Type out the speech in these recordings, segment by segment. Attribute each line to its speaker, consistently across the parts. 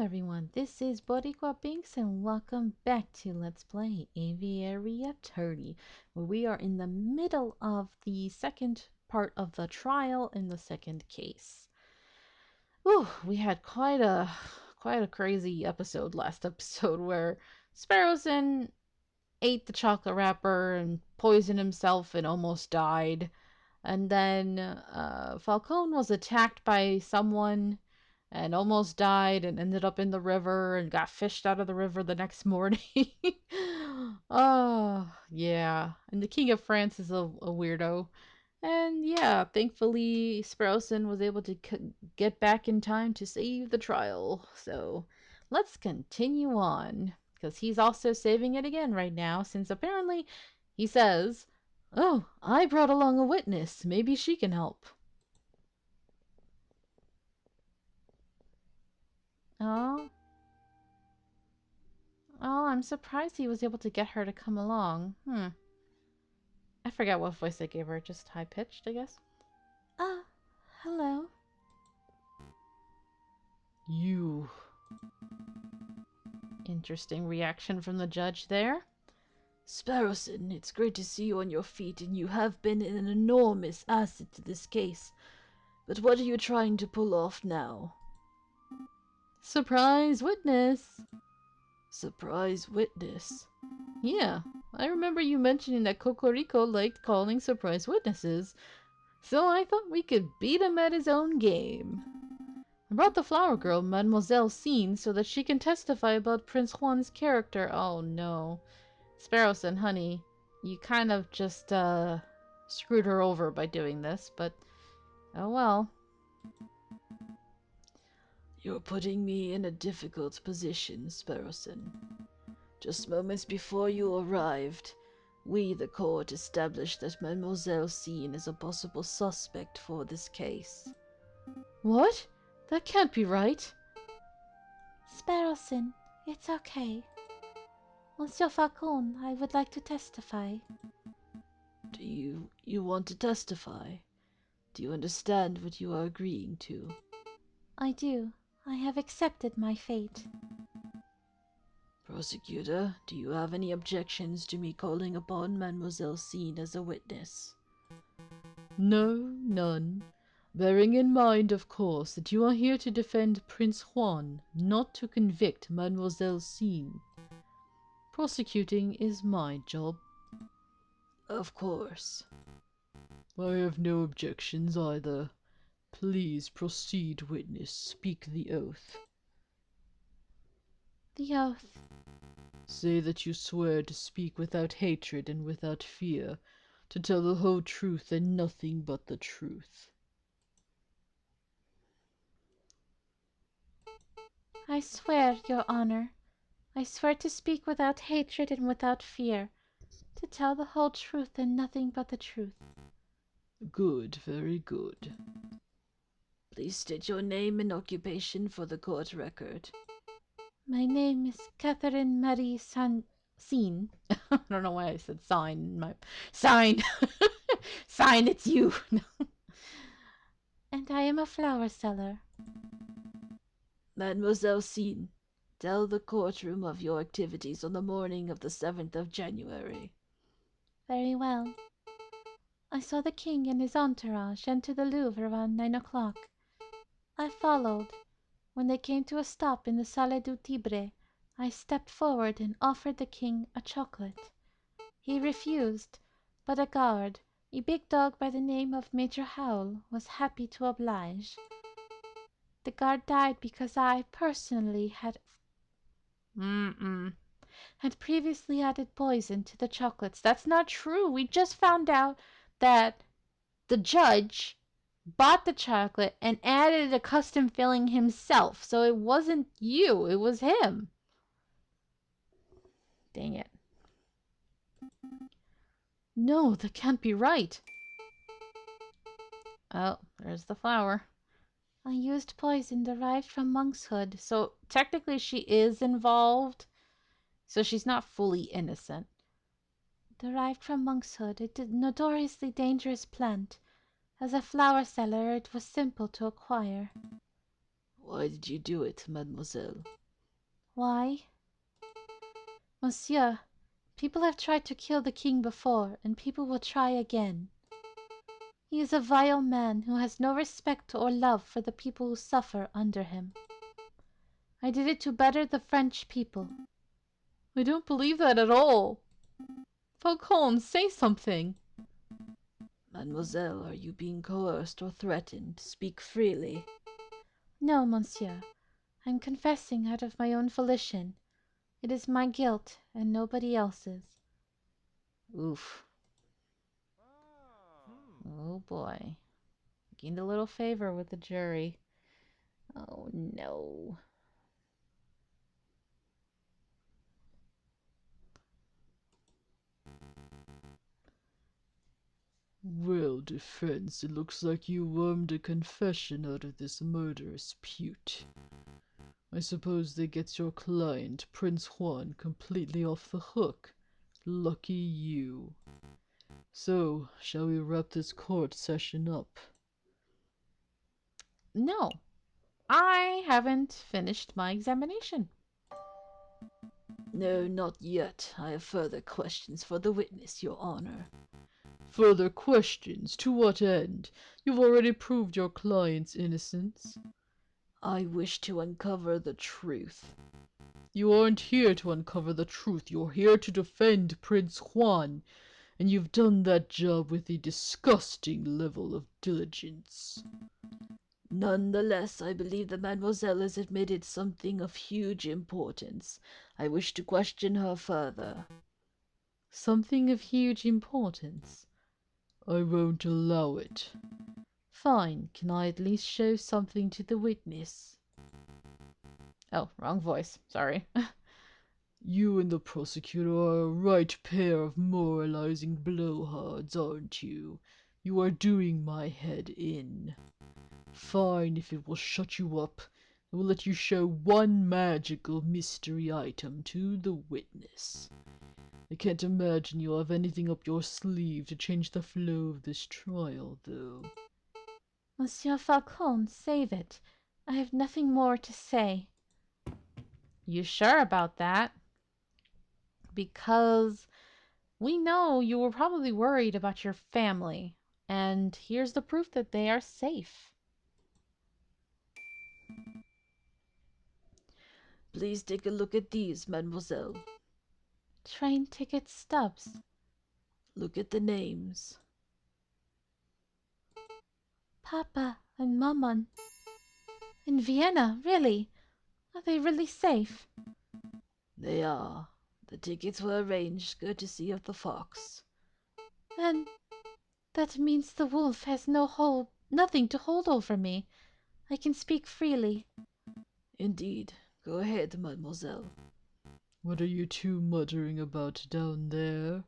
Speaker 1: everyone, this is Boricua Binks and welcome back to Let's Play Aviary Attorney, where we are in the middle of the second part of the trial in the second case. Ooh, we had quite a crazy episode last episode where Sparrowson ate the chocolate wrapper and poisoned himself and almost died. And then Falcone was attacked by someone and almost died and ended up in the river and got fished out of the river the next morning. Oh, yeah. And the King of France is a weirdo. And yeah, thankfully, Sparrowson was able to get back in time to save the trial. So let's continue on. Because he's also saving it again right now, since apparently he says, "Oh, I brought along a witness. Maybe she can help." Oh, oh, I'm surprised he was able to get her to come along. I forgot what voice I gave her. Just high-pitched, I guess. Ah, hello. You. Interesting reaction from the judge there. Sparrowson, it's great to see you on your feet, and you have been an enormous asset to this case. But what are you trying to pull off now? Surprise witness. Surprise witness? Yeah, I remember you mentioning that Cocorico liked calling surprise witnesses, so I thought we could beat him at his own game. I brought the flower girl, Mademoiselle Scene, so that she can testify about Prince Juan's character. Oh no. Sparrowson, honey, you kind of just, screwed her over by doing this, but oh well. You're putting me in a difficult position, Sparrowson. Just moments before you arrived, we, the court, established that Mademoiselle Scene is a possible suspect for this case. What? That can't be right. Sparrowson, it's okay. Monsieur Falcone, I would like to testify. Do you want to testify? Do you understand what you are agreeing to? I do. I have accepted my fate. Prosecutor, do you have any objections to me calling upon Mademoiselle Scene as a witness? No, none. Bearing in mind, of course, that you are here to defend Prince Juan, not to convict Mademoiselle Scene. Prosecuting is my job. Of course. I have no objections either. Please proceed, witness. Speak the oath. The oath. Say that you swear to speak without hatred and without fear, to tell the whole truth and nothing but the truth. I swear, Your Honor. I swear to speak without hatred and without fear, to tell the whole truth and nothing but the truth. Good, very good. Please state your name and occupation for the court record. My name is Catherine Marie Scene. I don't know why I said sign. Sign! Sign, it's you! And I am a flower seller. Mademoiselle Scene, tell the courtroom of your activities on the morning of the 7th of January. Very well. I saw the king and his entourage enter the Louvre around 9 o'clock. I followed. When they came to a stop in the Salle du Tibre, I stepped forward and offered the king a chocolate. He refused, but a guard, a big dog by the name of Major Howell, was happy to oblige. The guard died because I, personally, had previously added poison to the chocolates. That's not true. We just found out that the judge bought the chocolate and added a custom filling himself. So it wasn't you, it was him. Dang it. No, that can't be right. Oh, there's the flower. I used poison derived from monkshood, so technically she is involved. So she's not fully innocent. Derived from monkshood, a notoriously dangerous plant. As a flower seller, it was simple to acquire.
Speaker 2: Why did you do it, mademoiselle?
Speaker 1: Why? Monsieur, people have tried to kill the king before, and people will try again. He is a vile man who has no respect or love for the people who suffer under him. I did it to better the French people.
Speaker 3: I don't believe that at all. Falcon, say something.
Speaker 2: Mademoiselle, are you being coerced or threatened? Speak freely.
Speaker 1: No, monsieur. I am confessing out of my own volition. It is my guilt and nobody else's.
Speaker 2: Oof.
Speaker 1: Oh boy. Gained a little favor with the jury. Oh no.
Speaker 2: Well, defense, it looks like you wormed a confession out of this murderous pute. I suppose that gets your client, Prince Juan, completely off the hook. Lucky you. So, shall we wrap this court session up?
Speaker 1: No. I haven't finished my examination.
Speaker 2: No, not yet. I have further questions for the witness, Your Honor. Further questions? To what end? You've already proved your client's innocence. I wish to uncover the truth. You aren't here to uncover the truth. You're here to defend Prince Juan, and you've done that job with a disgusting level of diligence. Nonetheless, I believe that mademoiselle has admitted something of huge importance. I wish to question her further. Something of huge importance? I won't allow it. Fine. Can I at least show something to the witness?
Speaker 1: Oh, wrong voice. Sorry.
Speaker 2: You and the prosecutor are a right pair of moralizing blowhards, aren't you? You are doing my head in. Fine, if it will shut you up. I will let you show one magical mystery item to the witness. I can't imagine you'll have anything up your sleeve to change the flow of this trial, though.
Speaker 1: Monsieur Falcon, save it. I have nothing more to say. You sure about that? Because we know you were probably worried about your family, and here's the proof that they are safe.
Speaker 2: Please take a look at these, mademoiselle.
Speaker 1: Train ticket stubs.
Speaker 2: Look at the names.
Speaker 1: Papa and Maman. In Vienna, really? Are they really safe?
Speaker 2: They are. The tickets were arranged courtesy of the fox.
Speaker 1: Then that means the wolf has nothing to hold over me. I can speak freely.
Speaker 2: Indeed. Go ahead, mademoiselle. What are you two muttering about down there?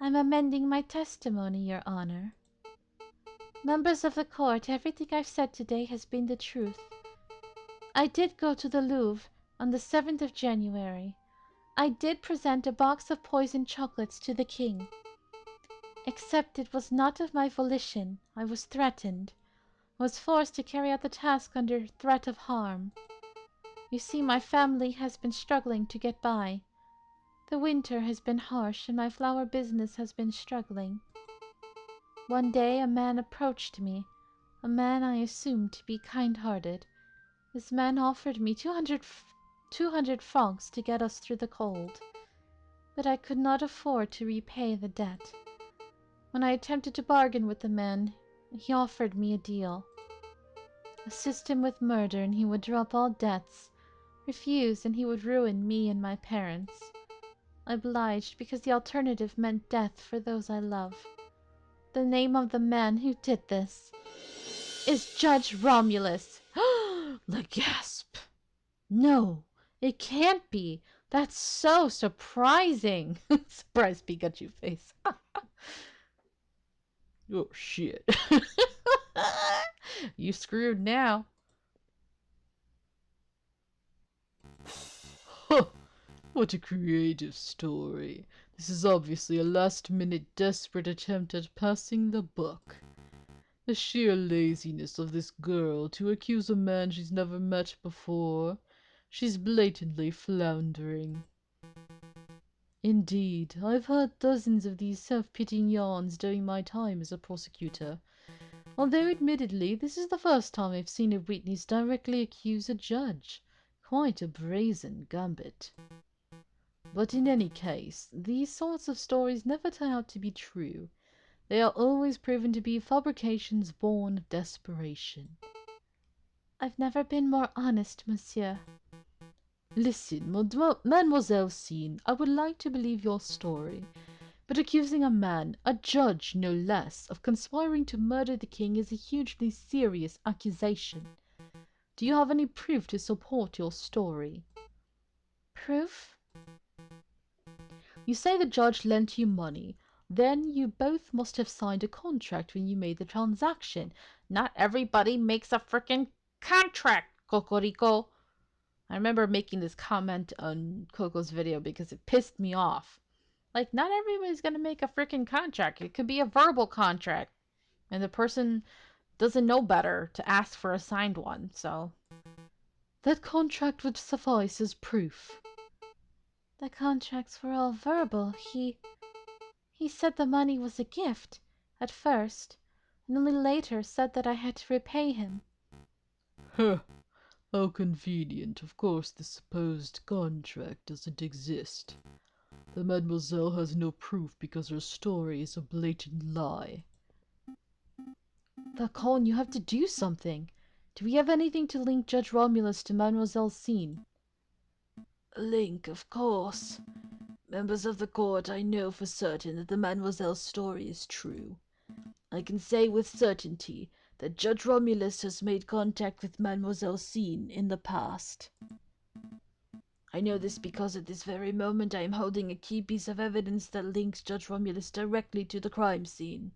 Speaker 1: I'm amending my testimony, Your Honor. Members of the court, everything I've said today has been the truth. I did go to the Louvre on the 7th of January. I did present a box of poisoned chocolates to the king. Except it was not of my volition. I was threatened. I was forced to carry out the task under threat of harm. You see, my family has been struggling to get by. The winter has been harsh and my flower business has been struggling. One day a man approached me, a man I assumed to be kind-hearted. This man offered me 200 francs to get us through the cold, but I could not afford to repay the debt. When I attempted to bargain with the man, he offered me a deal. Assist him with murder and he would drop all debts. Refuse and he would ruin me and my parents. I obliged because the alternative meant death for those I love. The name of the man who did this is Judge Romulus.
Speaker 2: The gasp!
Speaker 1: No, it can't be. That's so surprising. Surprise Pikachu face.
Speaker 2: Oh, shit.
Speaker 1: You screwed now.
Speaker 2: Huh. What a creative story. This is obviously a last-minute desperate attempt at passing the buck. The sheer laziness of this girl to accuse a man she's never met before. She's blatantly floundering. Indeed, I've heard dozens of these self-pitying yarns during my time as a prosecutor. Although admittedly, this is the first time I've seen a witness directly accuse a judge. Quite a brazen gambit. But in any case, these sorts of stories never turn out to be true. They are always proven to be fabrications born of desperation.
Speaker 1: I've never been more honest, monsieur.
Speaker 2: Listen, Mademoiselle Scene, I would like to believe your story, but accusing a man, a judge no less, of conspiring to murder the king is a hugely serious accusation. Do you have any proof to support your story?
Speaker 1: Proof?
Speaker 2: You say the judge lent you money. Then you both must have signed a contract when you made the transaction.
Speaker 3: Not everybody makes a frickin' contract, Cocorico. I remember making this comment on Coco's video because it pissed me off. Like, not everybody's gonna make a frickin' contract. It could be a verbal contract. And the person doesn't know better to ask for a signed one, so.
Speaker 2: That contract would suffice as proof.
Speaker 1: The contracts were all verbal. He said the money was a gift, at first, and only later said that I had to repay him.
Speaker 2: Huh. How convenient. Of course, the supposed contract doesn't exist. The mademoiselle has no proof because her story is a blatant lie.
Speaker 1: Falcone, you have to do something. Do we have anything to link Judge Romulus to Mademoiselle Scene?
Speaker 2: A link, of course. Members of the court, I know for certain that the mademoiselle's story is true. I can say with certainty that Judge Romulus has made contact with Mademoiselle Scene in the past. I know this because at this very moment I am holding a key piece of evidence that links Judge Romulus directly to the crime scene.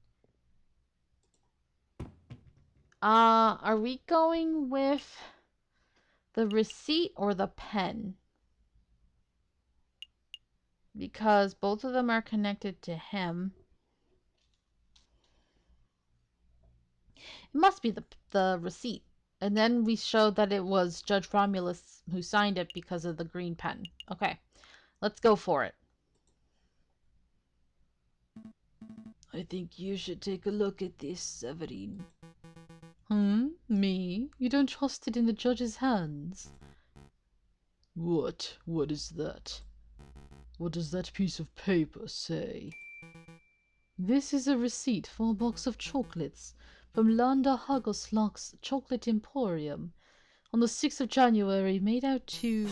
Speaker 3: Are we going with the receipt or the pen? Because both of them are connected to him. It must be the receipt. And then we showed that it was Judge Romulus who signed it because of the green pen. Okay, let's go for it.
Speaker 2: I think you should take a look at this, Severine.
Speaker 3: Me? You don't trust it in the judge's hands?
Speaker 2: What? What is that? What does that piece of paper say?
Speaker 3: This is a receipt for a box of chocolates from Landa Hagoslak's Chocolate Emporium on the 6th of January, made out to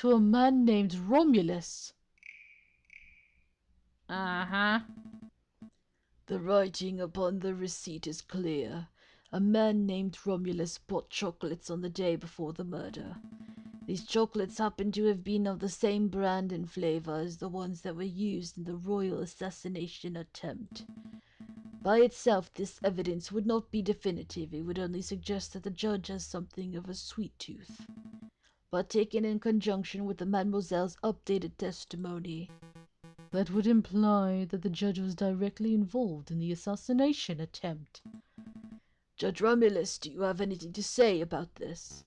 Speaker 3: a man named Romulus. Uh-huh.
Speaker 2: The writing upon the receipt is clear. A man named Romulus bought chocolates on the day before the murder. These chocolates happen to have been of the same brand and flavor as the ones that were used in the royal assassination attempt. By itself, this evidence would not be definitive. It would only suggest that the judge has something of a sweet tooth. But taken in conjunction with the mademoiselle's updated testimony,
Speaker 3: That would imply that the judge was directly involved in the assassination attempt.
Speaker 2: Judge Romulus, do you have anything to say about this?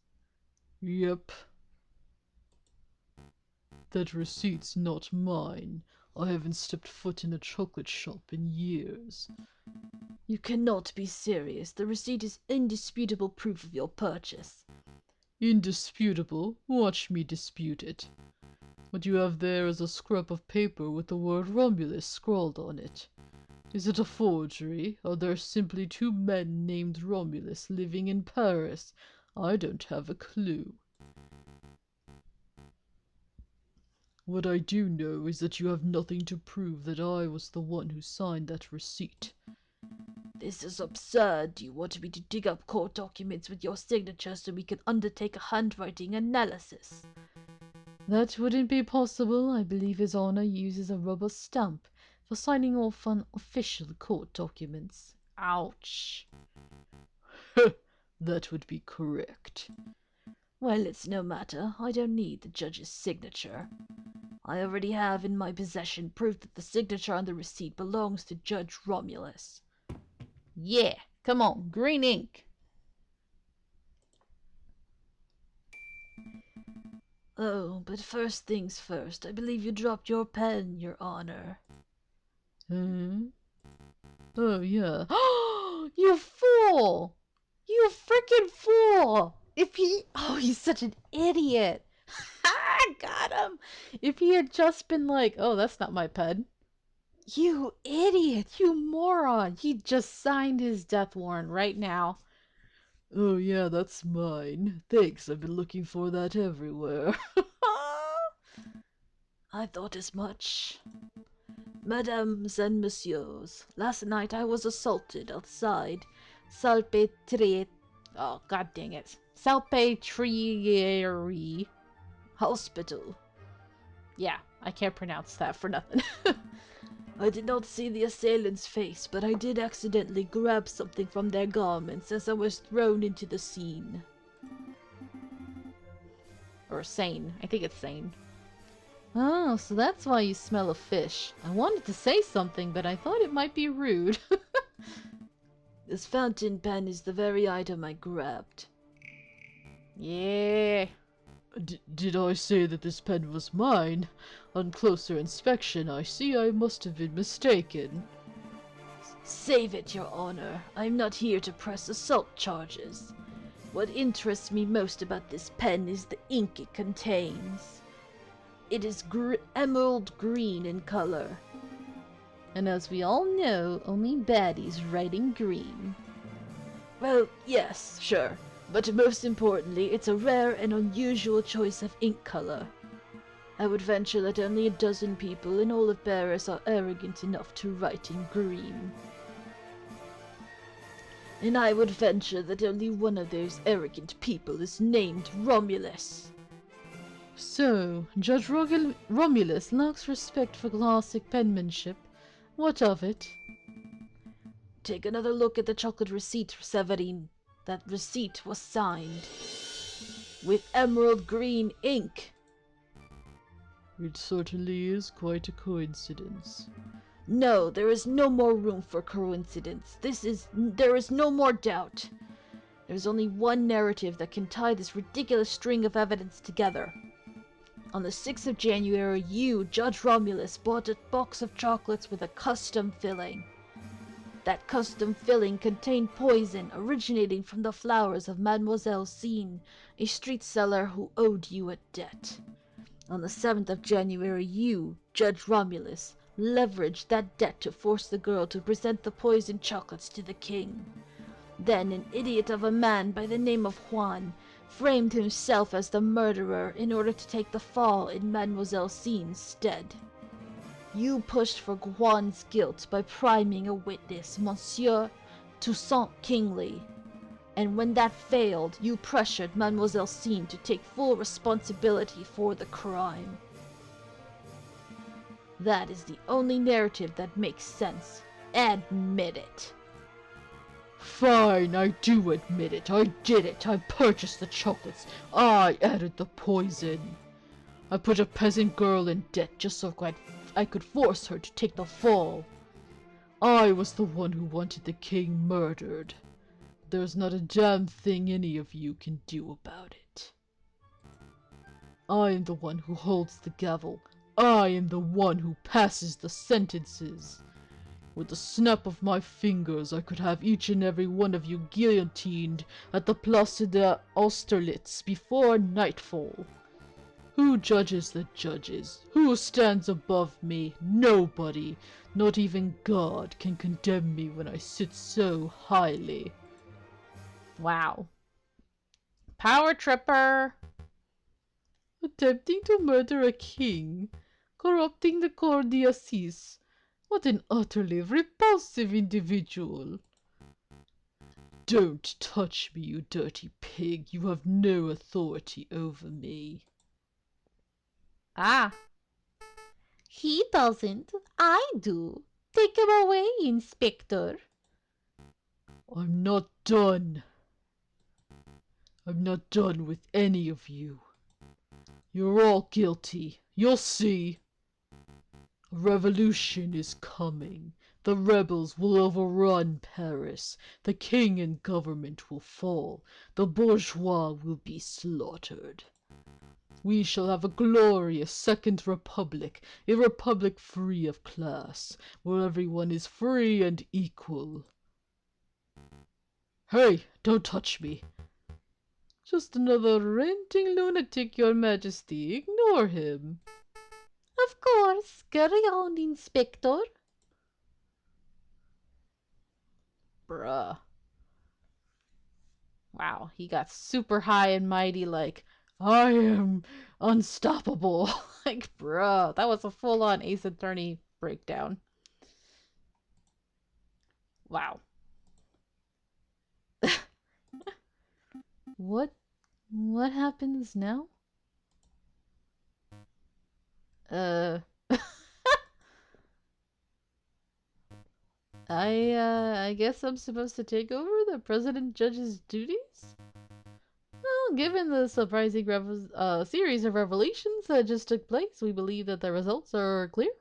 Speaker 4: Yep. That receipt's not mine. I haven't stepped foot in a chocolate shop in years.
Speaker 2: You cannot be serious. The receipt is indisputable proof of your purchase.
Speaker 4: Indisputable? Watch me dispute it. What you have there is a scrap of paper with the word Romulus scrawled on it. Is it a forgery? Are there simply two men named Romulus living in Paris? I don't have a clue. What I do know is that you have nothing to prove that I was the one who signed that receipt.
Speaker 2: This is absurd. Do you want me to dig up court documents with your signature so we can undertake a handwriting analysis?
Speaker 3: That wouldn't be possible. I believe His Honor uses a rubber stamp for signing off on official court documents. Ouch.
Speaker 4: That would be correct.
Speaker 2: Well, it's no matter. I don't need the judge's signature. I already have in my possession proof that the signature on the receipt belongs to Judge Romulus.
Speaker 3: Yeah, Come on, green ink.
Speaker 2: Oh, but first things first. I believe you dropped your pen, Your Honor.
Speaker 4: Hmm? Oh, yeah.
Speaker 3: You fool! You freaking fool! He's such an idiot. Got him. If he had just been like, oh, that's not my pen. You idiot, you moron. He just signed his death warrant right now.
Speaker 4: Oh, yeah, that's mine. Thanks, I've been looking for that everywhere.
Speaker 2: I thought as much. Mesdames and messieurs, last night I was assaulted outside Salpêtrière
Speaker 3: Oh, god dang it. Salpêtrière.
Speaker 2: Hospital.
Speaker 3: Yeah, I can't pronounce that for nothing.
Speaker 2: I did not see the assailant's face, but I did accidentally grab something from their garments as I was thrown into the scene.
Speaker 3: Or sane. I think it's sane.
Speaker 1: Oh, so that's why you smell of fish. I wanted to say something, but I thought it might be rude.
Speaker 2: This fountain pen is the very item I grabbed.
Speaker 3: Yeah.
Speaker 4: Did I say that this pen was mine? On closer inspection, I see I must have been mistaken.
Speaker 2: Save it, Your Honor. I am not here to press assault charges. What interests me most about this pen is the ink it contains. It is emerald green in color.
Speaker 1: And as we all know, only baddies write in green.
Speaker 2: Well, yes, sure. But most importantly, it's a rare and unusual choice of ink color. I would venture that only a dozen people in all of Paris are arrogant enough to write in green. And I would venture that only one of those arrogant people is named Romulus.
Speaker 1: So, Judge Romulus lacks respect for classic penmanship. What of it?
Speaker 2: Take another look at the chocolate receipt, Severine. That receipt was signed with emerald green ink.
Speaker 4: It certainly is quite a coincidence.
Speaker 2: No, there is no more room for coincidence. There is no more doubt. There's only one narrative that can tie this ridiculous string of evidence together. On the 6th of January, you, Judge Romulus, bought a box of chocolates with a custom filling. That custom filling contained poison originating from the flowers of Mademoiselle Cine, a street seller who owed you a debt. On the 7th of January, you, Judge Romulus, leveraged that debt to force the girl to present the poisoned chocolates to the king. Then an idiot of a man by the name of Juan framed himself as the murderer in order to take the fall in Mademoiselle Cine's stead. You pushed for Juan's guilt by priming a witness, Monsieur Toussaint Kingsley. And when that failed, you pressured Mademoiselle Cine to take full responsibility for the crime. That is the only narrative that makes sense. Admit it.
Speaker 4: Fine, I do admit it. I did it. I purchased the chocolates. I added the poison. I put a peasant girl in debt just so I could force her to take the fall. I was the one who wanted the king murdered. There's not a damn thing any of you can do about it. I am the one who holds the gavel. I am the one who passes the sentences. With the snap of my fingers, I could have each and every one of you guillotined at the Place de Austerlitz before nightfall. Who judges the judges? Who stands above me? Nobody, not even God, can condemn me when I sit so highly.
Speaker 3: Wow. Power tripper.
Speaker 4: Attempting to murder a king, corrupting the Cour d'Assises. What an utterly repulsive individual. Don't touch me, you dirty pig. You have no authority over me.
Speaker 3: Ah.
Speaker 1: He doesn't. I do. Take him away, Inspector.
Speaker 4: I'm not done. I'm not done with any of you. You're all guilty. You'll see. A revolution is coming. The rebels will overrun Paris. The king and government will fall. The bourgeois will be slaughtered. We shall have a glorious second republic, a republic free of class, where everyone is free and equal. Hey, don't touch me. Just another ranting lunatic, Your Majesty. Ignore him.
Speaker 1: Of course. Carry on, Inspector.
Speaker 3: Bruh. Wow, he got super high and mighty like, I am unstoppable. Like, bruh, that was a full-on Ace Attorney breakdown. Wow.
Speaker 1: What happens now?
Speaker 3: Uh, I guess I'm supposed to take over the president judge's duties? Well, given the surprising series of revelations that just took place, we believe that the results are clear.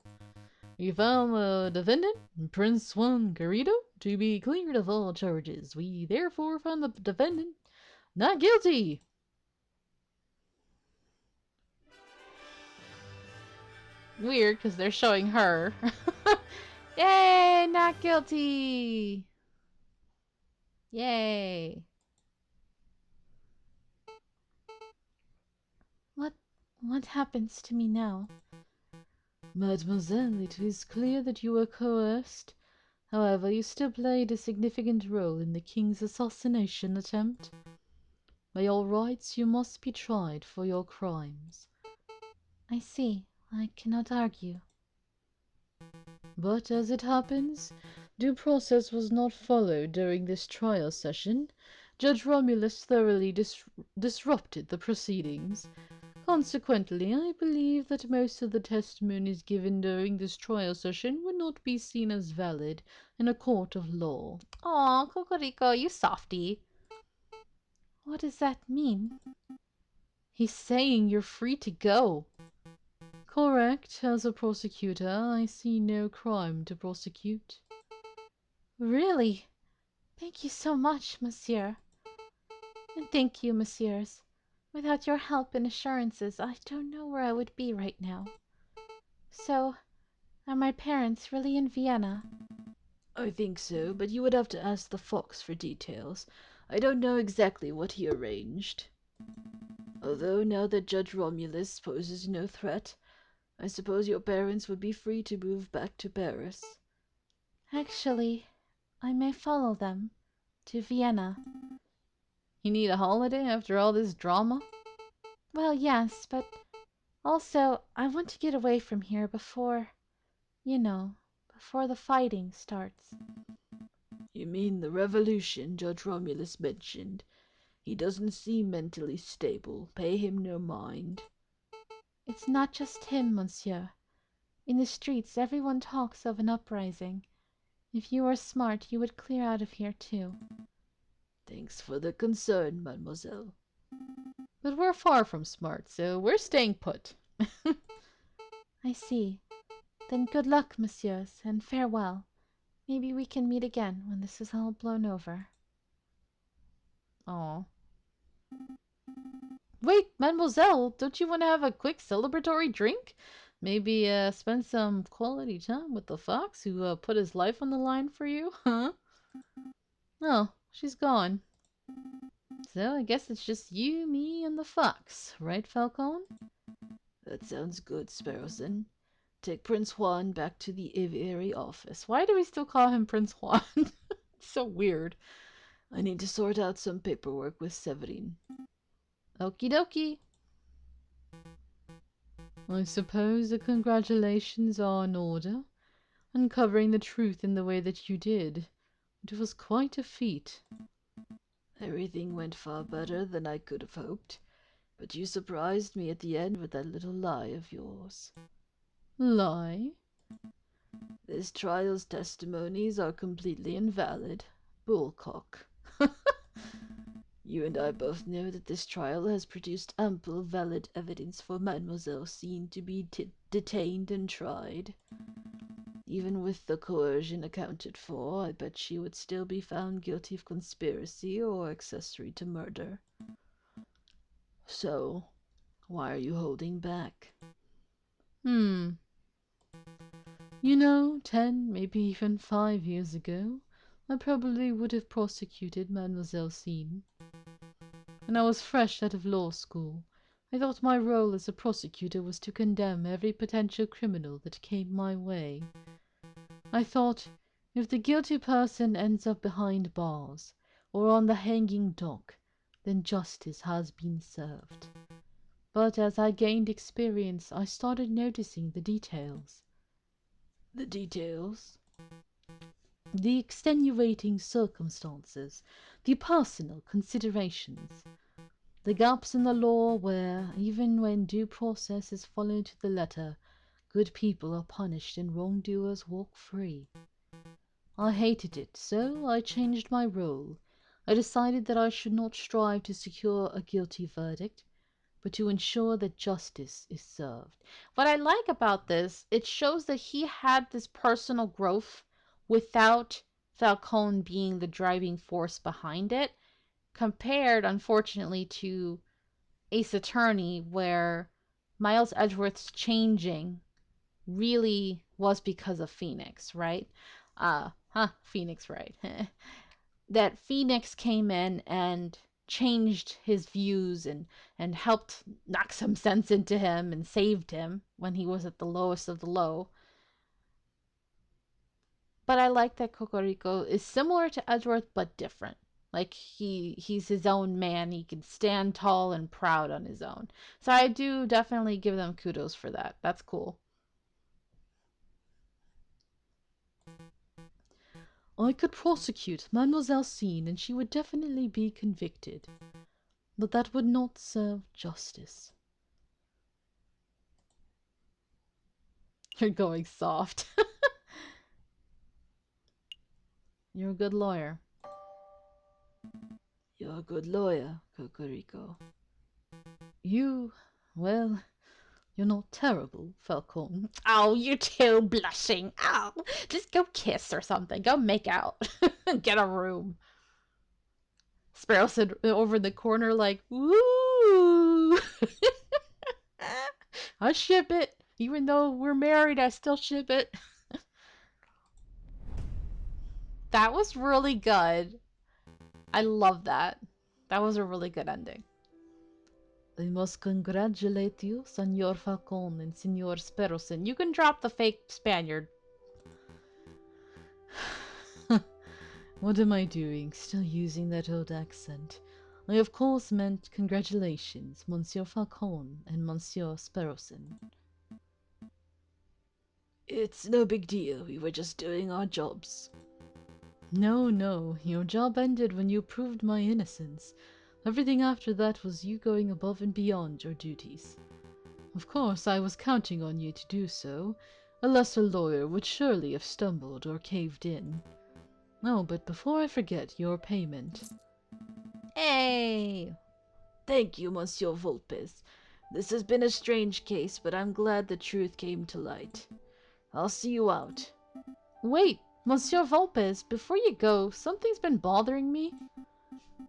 Speaker 3: We found the defendant, Prince Juan Garrido, to be cleared of all charges. We therefore found the defendant not guilty. Weird, because they're showing her. Yay, not guilty! Yay.
Speaker 1: What happens to me now?
Speaker 2: Mademoiselle, it is clear that you were coerced. However, you still played a significant role in the king's assassination attempt. By all rights, you must be tried for your crimes.
Speaker 1: I see. I cannot argue.
Speaker 2: But as it happens, due process was not followed during this trial session. Judge Romulus thoroughly disrupted the proceedings. Consequently, I believe that most of the testimonies given during this trial session would not be seen as valid in a court of law.
Speaker 3: Aw, Cocorico, you softy.
Speaker 1: What does that mean?
Speaker 3: He's saying you're free to go.
Speaker 2: Correct. As a prosecutor, I see no crime to prosecute.
Speaker 1: Really? Thank you so much, monsieur. And thank you, messieurs. Without your help and assurances, I don't know where I would be right now. So, are my parents really in Vienna?
Speaker 2: I think so, but you would have to ask the fox for details. I don't know exactly what he arranged. Although now that Judge Romulus poses no threat, I suppose your parents would be free to move back to Paris.
Speaker 1: Actually, I may follow them to Vienna.
Speaker 3: You need a holiday after all this drama?
Speaker 1: Well, yes, but also I want to get away from here before the fighting starts.
Speaker 2: You mean the revolution Judge Romulus mentioned? He doesn't seem mentally stable. Pay him no mind.
Speaker 1: It's not just him, monsieur. In the streets, everyone talks of an uprising. If you were smart, you would clear out of here too.
Speaker 2: Thanks for the concern, mademoiselle.
Speaker 3: But we're far from smart, so we're staying put.
Speaker 1: I see. Then good luck, messieurs, and farewell. Maybe we can meet again when this is all blown over.
Speaker 3: Aw. Wait, mademoiselle, don't you want to have a quick celebratory drink? Maybe spend some quality time with the fox who put his life on the line for you, huh? Oh, she's gone. So I guess it's just you, me, and the fox, right, Falcon?
Speaker 2: That sounds good, Sparrowson. Take Prince Juan back to the Aviary office.
Speaker 3: Why do we still call him Prince Juan? It's so weird.
Speaker 2: I need to sort out some paperwork with Severin.
Speaker 3: Okie dokie.
Speaker 2: I suppose the congratulations are in order. Uncovering the truth in the way that you did. It was quite a feat. Everything went far better than I could have hoped. But you surprised me at the end with that little lie of yours. Lie? This trial's testimonies are completely invalid. Bullcock. You and I both know that this trial has produced ample valid evidence for Mademoiselle Sean to be detained and tried. Even with the coercion accounted for, I bet she would still be found guilty of conspiracy or accessory to murder. So, why are you holding back?
Speaker 4: You know, 10, maybe even 5 years ago, I probably would have prosecuted Mademoiselle Sean. When I was fresh out of law school, I thought my role as a prosecutor was to condemn every potential criminal that came my way. I thought, if the guilty person ends up behind bars or on the hanging dock, then justice has been served. But as I gained experience, I started noticing the details.
Speaker 2: The details?
Speaker 4: The extenuating circumstances, the personal considerations, the gaps in the law where, even when due process is followed to the letter, good people are punished and wrongdoers walk free. I hated it, so I changed my role. I decided that I should not strive to secure a guilty verdict, but to ensure that justice is served.
Speaker 3: What I like about this, it shows that he had this personal growth without Falcone being the driving force behind it, compared, unfortunately, to Ace Attorney, where Miles Edgeworth's changing really was because of Phoenix, right? Phoenix, right? That Phoenix came in and changed his views and helped knock some sense into him and saved him when he was at the lowest of the low. But I like that Cocorico is similar to Edgeworth but different. Like he's his own man. He can stand tall and proud on his own. So I do definitely give them kudos for that. That's cool.
Speaker 4: I could prosecute Mademoiselle Sean and she would definitely be convicted. But that would not serve justice.
Speaker 3: You're going soft.
Speaker 4: You're a good lawyer.
Speaker 2: You're a good lawyer, Cocorico.
Speaker 4: Well, you're not terrible, Falcone.
Speaker 3: Oh, you too blushing. Oh, just go kiss or something. Go make out. Get a room. Sparrowson over in the corner like, woo! I ship it. Even though we're married, I still ship it. That was really good. I love that. That was a really good ending.
Speaker 4: I must congratulate you, Senor Falcone and Senor Sparrowson.
Speaker 3: You can drop the fake Spaniard.
Speaker 4: What am I doing? Still using that old accent. I of course meant congratulations, Monsieur Falcone and Monsieur Sparrowson.
Speaker 2: It's no big deal. We were just doing our jobs.
Speaker 4: No. Your job ended when you proved my innocence. Everything after that was you going above and beyond your duties. Of course, I was counting on you to do so. A lesser lawyer would surely have stumbled or caved in. Oh, but before I forget, your payment.
Speaker 3: Hey!
Speaker 2: Thank you, Monsieur Volpes. This has been a strange case, but I'm glad the truth came to light. I'll see you out.
Speaker 3: Wait, Monsieur Volpes, before you go, something's been bothering me.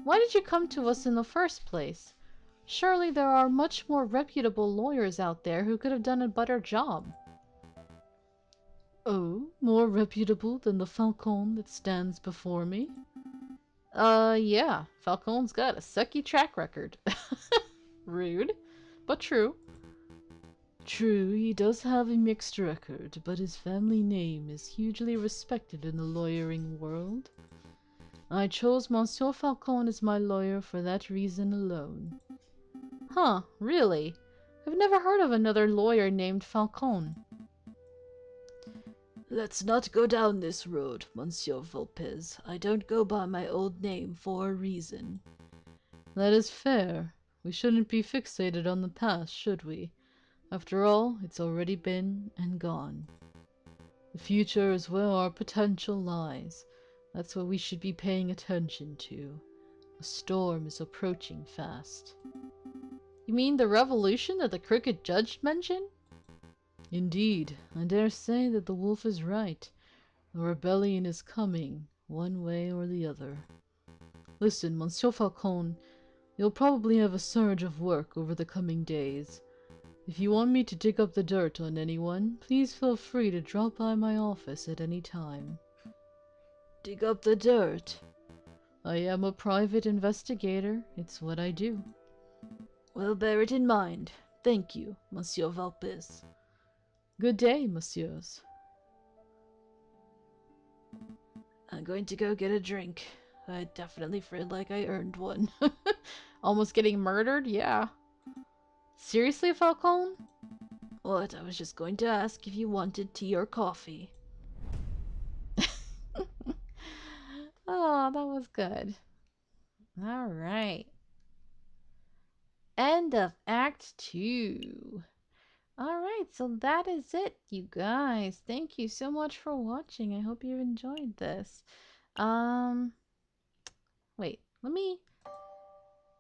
Speaker 3: Why did you come to us in the first place? Surely there are much more reputable lawyers out there who could have done a better job.
Speaker 4: Oh, more reputable than the Falcone that stands before me?
Speaker 3: Yeah. Falcone's got a sucky track record. Rude, but true.
Speaker 4: True, he does have a mixed record, but his family name is hugely respected in the lawyering world. I chose Monsieur Falcone as my lawyer for that reason alone.
Speaker 3: Huh, really? I've never heard of another lawyer named Falcone.
Speaker 2: Let's not go down this road, Monsieur Volpes. I don't go by my old name for a reason.
Speaker 4: That is fair. We shouldn't be fixated on the past, should we? After all, it's already been and gone. The future is where our potential lies. That's what we should be paying attention to. A storm is approaching fast.
Speaker 3: You mean the revolution that the crooked judge mentioned?
Speaker 2: Indeed, I dare say that the wolf is right. The rebellion is coming, one way or the other. Listen, Monsieur Falcon, you'll probably have a surge of work over the coming days. If you want me to dig up the dirt on anyone, please feel free to drop by my office at any time.
Speaker 4: Dig up the dirt.
Speaker 2: I am a private investigator. It's what I do.
Speaker 4: We'll bear it in mind. Thank you, Monsieur Valpes.
Speaker 2: Good day, messieurs.
Speaker 4: I'm going to go get a drink. I definitely feel like I earned one.
Speaker 3: Almost getting murdered? Yeah. Seriously, Falcon?
Speaker 4: What? I was just going to ask if you wanted tea or coffee.
Speaker 3: Oh, that was good. All right. End of Act 2. All right, so that is it, you guys. Thank you so much for watching. I hope you enjoyed this. Wait,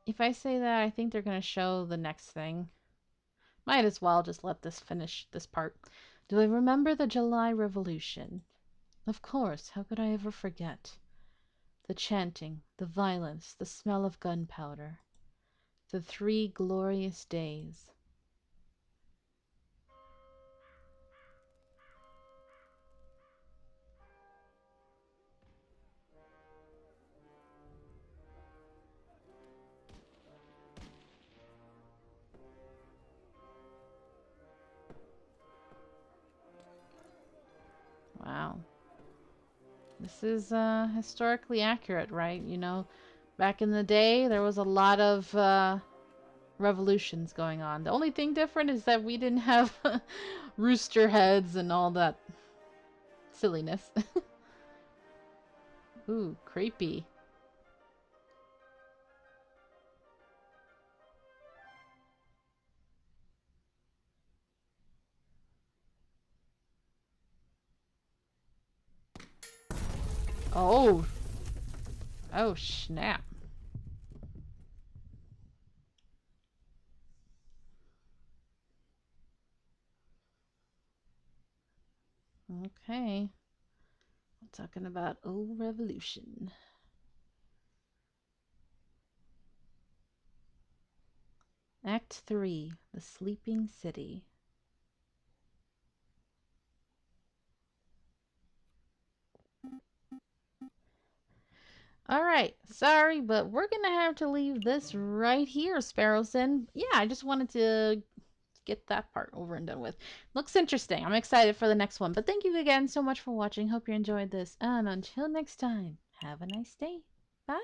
Speaker 3: if I say that, I think they're going to show the next thing. Might as well just let this finish this part. Do I remember the July Revolution? Of course, how could I ever forget? The chanting, the violence, the smell of gunpowder. The 3 glorious days. Wow. This is historically accurate, right? You know, back in the day, there was a lot of revolutions going on. The only thing different is that we didn't have rooster heads and all that silliness. Ooh, creepy. Oh. Oh, snap. Okay. We're talking about old revolution. Act 3, The Sleeping City. All right, sorry, but we're gonna have to leave this right here, Sparrowson. Yeah, I just wanted to get that part over and done with. Looks interesting. I'm excited for the next one. But thank you again so much for watching. Hope you enjoyed this. And until next time, have a nice day. Bye.